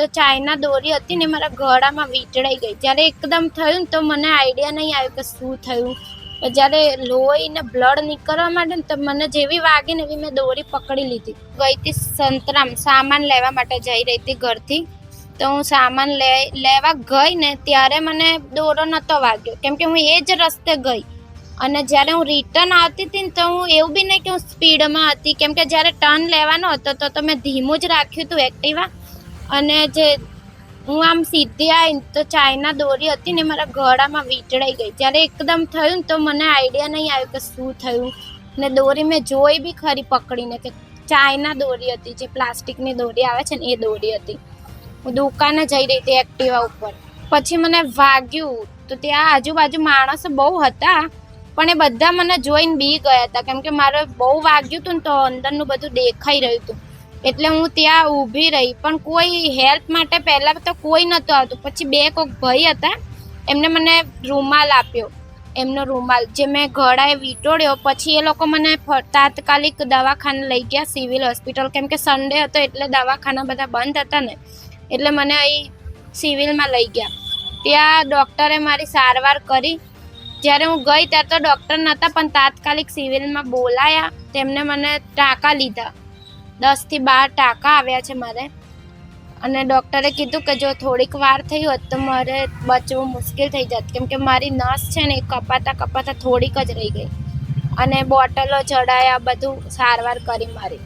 તો ચાઇના દોરી હતી ને મારા ગળામાં વીંટળાઈ ગઈ. જ્યારે એકદમ થયું ને તો મને આઈડિયા નહીં આવ્યો કે શું થયું. જ્યારે લોહી ને બ્લડ નીકળવા માંડે ને તો મને જેવી વાગી ને એવી મેં દોરી પકડી લીધી. ગઈ હતી સંતરામ સામાન લેવા માટે જઈ રહી હતી ઘરથી. તો હું સામાન લેવા ગઈ ને ત્યારે મને દોરો નહોતો વાગ્યો, કેમ કે હું એ જ રસ્તે ગઈ. અને જ્યારે હું રિટર્ન આવતી હતી ને તો હું એવું બી નહીં કે હું સ્પીડમાં હતી, કેમ કે જ્યારે ટર્ન લેવાનો હતો તો મેં ધીમું જ રાખ્યું હતું એક્ટિવા. અને જે હું આમ સીધી આવી તો ચાઇના દોરી હતી ને મારા ગળામાં વીંટળાઈ ગઈ. જ્યારે એકદમ થયું ને તો મને આઈડિયા નહીં આવ્યો કે શું થયું. ને દોરી મેં જોઈ બી ખરી પકડીને કે ચાઇના દોરી હતી, જે પ્લાસ્ટિકની દોરી આવે છે ને એ દોરી હતી. હું દુકાને જઈ રહી હતી એક્ટિવા ઉપર. પછી મને વાગ્યું તો ત્યાં આજુબાજુ માણસો બહુ હતા, પણ એ બધા મને જોઈને બી ગયા હતા, કેમ કે મારે બહુ વાગ્યું હતું ને તો અંદરનું બધું દેખાઈ રહ્યું હતું. એટલે હું ત્યાં ઊભી રહી, પણ કોઈ હેલ્પ માટે પહેલાં તો કોઈ નહોતું આવતું. પછી બે કોઈક ભાઈ હતા, એમને મને રૂમાલ આપ્યો, એમનો રૂમાલ જે મેં ગળાએ વીંટોળ્યો. પછી એ લોકો મને તાત્કાલિક દવાખાને લઈ ગયા, સિવિલ હોસ્પિટલ, કેમ કે સન્ડે હતો એટલે દવાખાના બધા બંધ હતા ને, એટલે મને અહીં સિવિલમાં લઈ ગયા. ત્યાં ડૉક્ટરે મારી સારવાર કરી. જ્યારે હું ગઈ ત્યારે તો ડૉક્ટર નહોતા, પણ તાત્કાલિક સિવિલમાં બોલાયા. તેમને મને ટાંકા લીધા, 10 થી 12 ટાંકા આવ્યા છે મારે. અને ડૉક્ટરે કીધું કે જો થોડીક વાર થઈ હોત તો મારે બચવું મુશ્કેલ થઈ જાત, કેમ કે મારી નસ છે ને એ કપાતા થોડીક જ રહી ગઈ. અને બોટલો ચડાયા, બધું સારવાર કરી મારી.